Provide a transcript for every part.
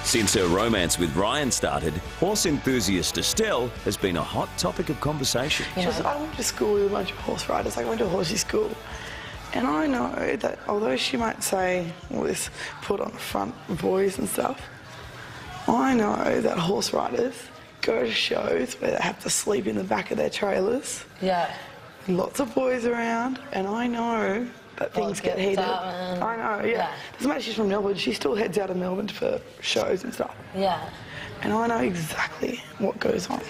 Since her romance with Ryan started, horse enthusiast Estelle has been a hot topic of conversation. I went to school with a bunch of horse riders. I went to a horsey school. And I know that although she might say all this put on the front boys and stuff, I know that horse riders go to shows where they have to sleep in the back of their trailers. Yeah. Lots of boys around, and I know that things get heated. I know, yeah. Doesn't matter, she's from Melbourne. She still heads out of Melbourne for shows and stuff. Yeah. And I know exactly what goes on.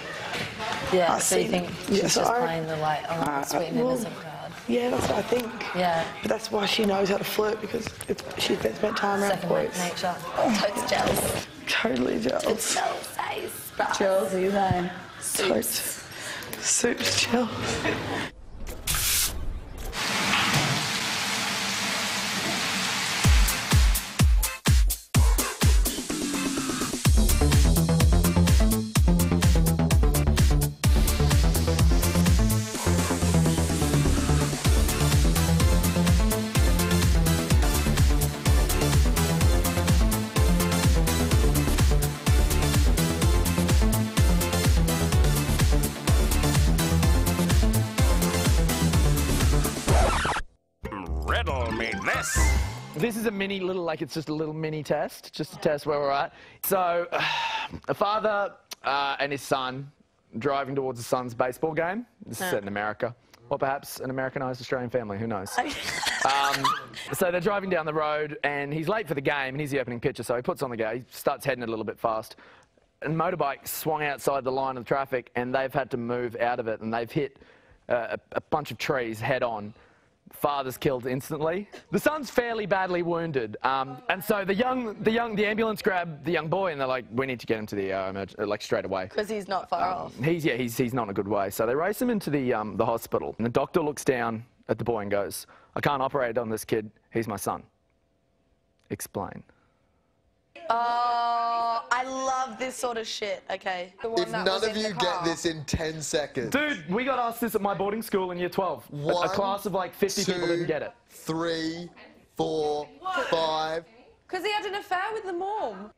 Yeah, so you think she's just playing the, like, sweet and innocent card? Yeah, that's what I think. Yeah. But that's why she knows how to flirt, because she's spent time around boys. Second nature. Totes jealous. Totally jealous. Totes jealous, eh? Jealous, are you saying? Totes. Super jealous. Riddle me this. This is a mini little, like it's just a little mini test, just to test where we're at. So, a father and his son driving towards his son's baseball game. This is set in America. Or perhaps an Americanised Australian family, who knows? So they're driving down the road and he's late for the game and he's the opening pitcher, so he puts on the go, he starts heading it a little bit fast. And motorbike swung outside the line of traffic and they've had to move out of it and they've hit a bunch of trees head on. Father's killed instantly. The son's fairly badly wounded, and so the ambulance grabbed the young boy, and they're like, "We need to get him to the like straight away." Because he's not far off. He's not in a good way. So they race him into the hospital, and the doctor looks down at the boy and goes, "I can't operate on this kid. He's my son." Explain. Oh, I love this sort of shit. Okay. If none of you get this in 10 seconds. Dude, we got asked this at my boarding school in year 12. A class of like 50 people didn't get it. 3, 4, 5. Because he had an affair with the mom.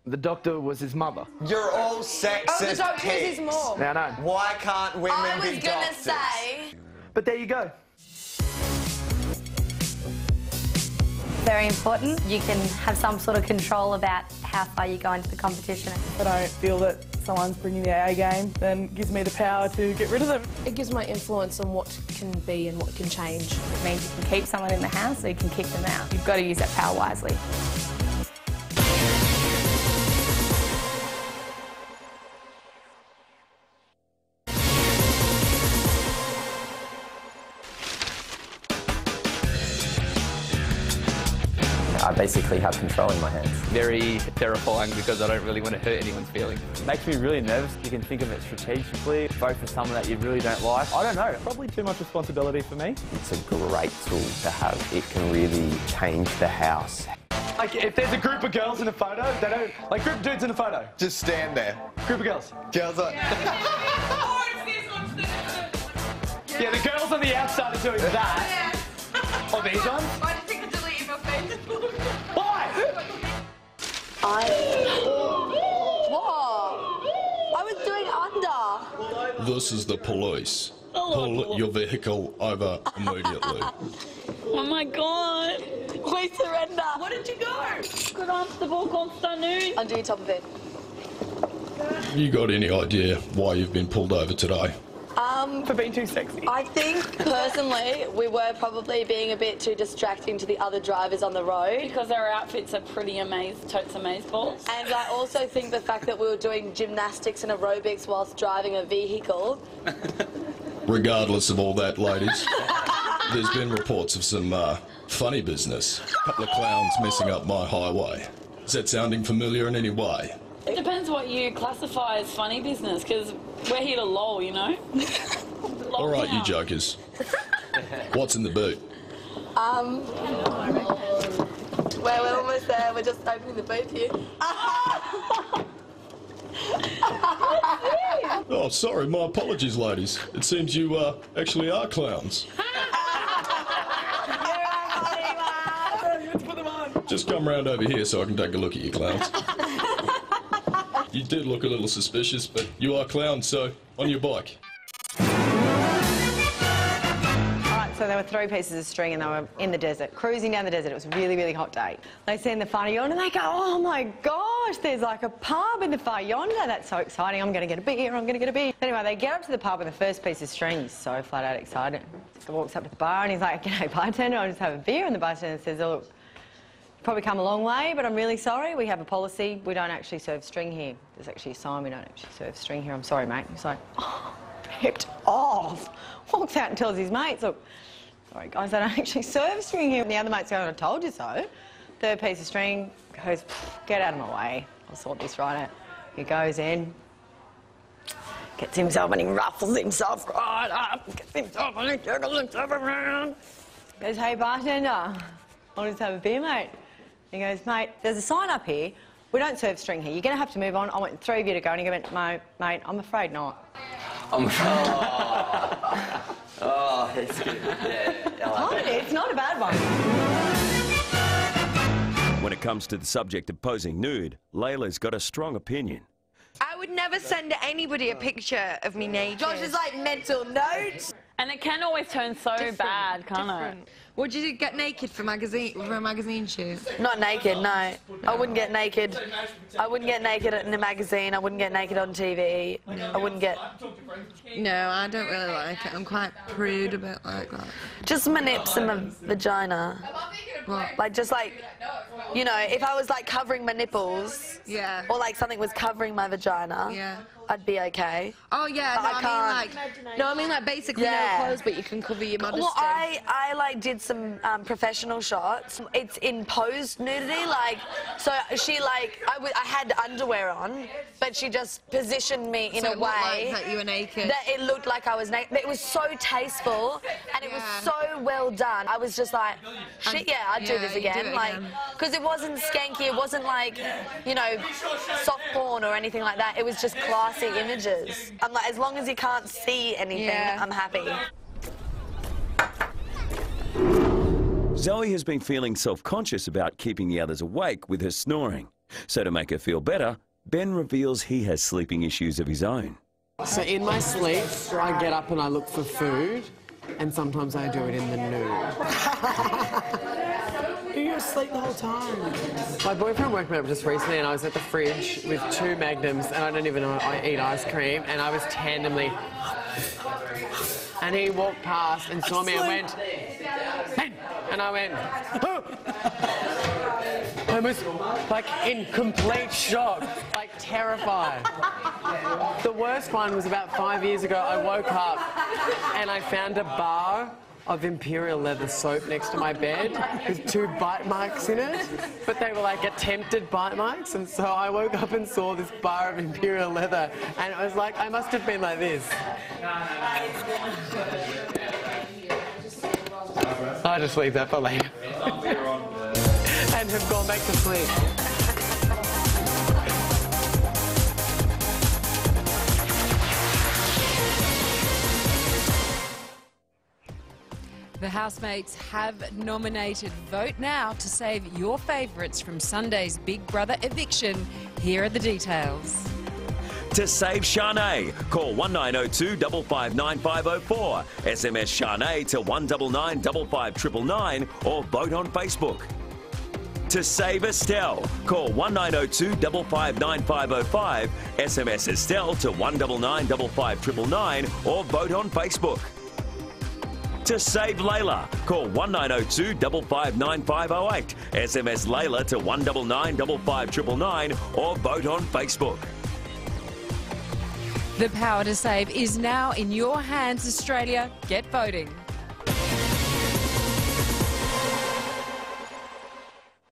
The doctor was his mother. You're all sexist. Oh, the doctor was his mom. No, no. Why can't women be doctors? I was gonna say. But there you go. Very important. You can have some sort of control about how far you go into the competition. If I don't feel that someone's bringing the A game, then it gives me the power to get rid of them. It gives my influence on what can be and what can change. It means you can keep someone in the house or you can kick them out. You've got to use that power wisely. I basically have control in my hands. Very terrifying because I don't really want to hurt anyone's feelings. It makes me really nervous. You can think of it strategically, vote for someone that you really don't like. I don't know, probably too much responsibility for me. It's a great tool to have. It can really change the house. Like, if there's a group of girls in a photo, they don't... Like, group of dudes in a photo. Just stand there. Group of girls. Girls are... Yeah, the girls on the outside are doing that. Oh, these ones? I just think to delete my Facebook. Why? What? I was doing under. This is the police. Pull your vehicle over immediately. Oh my God. We surrender. Where did you go? Good answer the ball afternoon. Under your top of it. You got any idea why you've been pulled over today? For being too sexy. I think, personally, we were probably being a bit too distracting to the other drivers on the road. Because our outfits are pretty totes amazeballs. And I also think the fact that we were doing gymnastics and aerobics whilst driving a vehicle. Regardless of all that, ladies, there's been reports of some funny business. A couple of clowns messing up my highway. Is that sounding familiar in any way? It depends what you classify as funny business, because we're here to lol, you know? All right, you jokers. What's in the boot? We're almost there. We're just opening the boot here. Oh, sorry, my apologies, ladies. It seems you actually are clowns. Let's put them on. Just come round over here so I can take a look at you clowns. You did look a little suspicious, but you are clowns, so on your bike. So there were 3 pieces of string and they were in the desert, cruising down the desert. It was a really, really hot day. They see in the far yonder and they go, oh my gosh, there's like a pub in the far yonder. That's so exciting. I'm going to get a beer. I'm going to get a beer. Anyway, they get up to the pub and the first piece of string is so flat out excited. He walks up to the bar and he's like, g'day bartender, I'll just have a beer. And the bartender says, oh, look, you've probably come a long way, but I'm really sorry. We have a policy. We don't actually serve string here. There's actually a sign, we don't actually serve string here. I'm sorry, mate. He's like, oh, pepped off. Walks out and tells his mates, look, sorry guys, I don't actually serve string here. And the other mate's going, I told you so. Third piece of string goes, get out of my way. I'll sort this right out. He goes in, gets himself and he ruffles himself right up, gets himself and he jiggles himself around. Goes, hey bartender, I'll just have a beer, mate. He goes, mate, there's a sign up here. We don't serve string here. You're going to have to move on. I want 3 of you to go. And he went, mate, I'm afraid not. Oh, that's good. Yeah, It's not a bad one. When it comes to the subject of posing nude, Layla's got a strong opinion. I would never send anybody a picture of me naked. Josh is like mental notes. And it can always turn so bad, can't it? Would you get naked for a magazine shoot? Not naked, no. I wouldn't get naked. I wouldn't get naked in a magazine. I wouldn't get naked on TV. I wouldn't get... No, I don't really like it. I'm quite prude about like that. Just my nips and my vagina. What? Like, just like, you know, if I was like covering my nipples... Yeah. Or like something was covering my vagina... Yeah. I'd be okay. Oh yeah, but no, I mean like basically no clothes, but you can cover your modesty. Well, I like did some professional shots. It's in posed nudity, like, so she like, I had underwear on, but she just positioned me in So a it looked way like that you were naked. that it looked like I was naked. It was so tasteful and it was so well done. I was just like, shit, yeah, I'd do this again, like, because it wasn't skanky, it wasn't like, you know, soft porn or anything like that. It was just classy images. I'm like, as long as you can't see anything, I'm happy. Zoe has been feeling self-conscious about keeping the others awake with her snoring. So to make her feel better, Ben reveals he has sleeping issues of his own. So in my sleep, I get up and I look for food, and sometimes I do it in the nude. You're asleep the whole time. My boyfriend woke me up just recently and I was at the fridge with 2 Magnums and I don't even know I eat ice cream and I was tandemly... And he walked past and saw me and went... Ben! And I went... I was like in complete shock, like terrified. The worst one was about 5 years ago. I woke up and I found a bar of Imperial leather soap next to my bed with 2 bite marks in it, but they were like attempted bite marks, and so I woke up and saw this bar of Imperial leather and it was like, I must have been like this. I just leave that for later. And have gone back to sleep. The housemates have nominated. Vote now to save your favourites from Sunday's Big Brother eviction. Here are the details. To save Shanae, call 1902 559 SMS Shanae to 199 559 or vote on Facebook. To save Estelle, call 1902 559 SMS Estelle to 199 559 or vote on Facebook. To save Layla, call 1902 559 SMS Layla to 199 559 or vote on Facebook. The power to save is now in your hands, Australia. Get voting.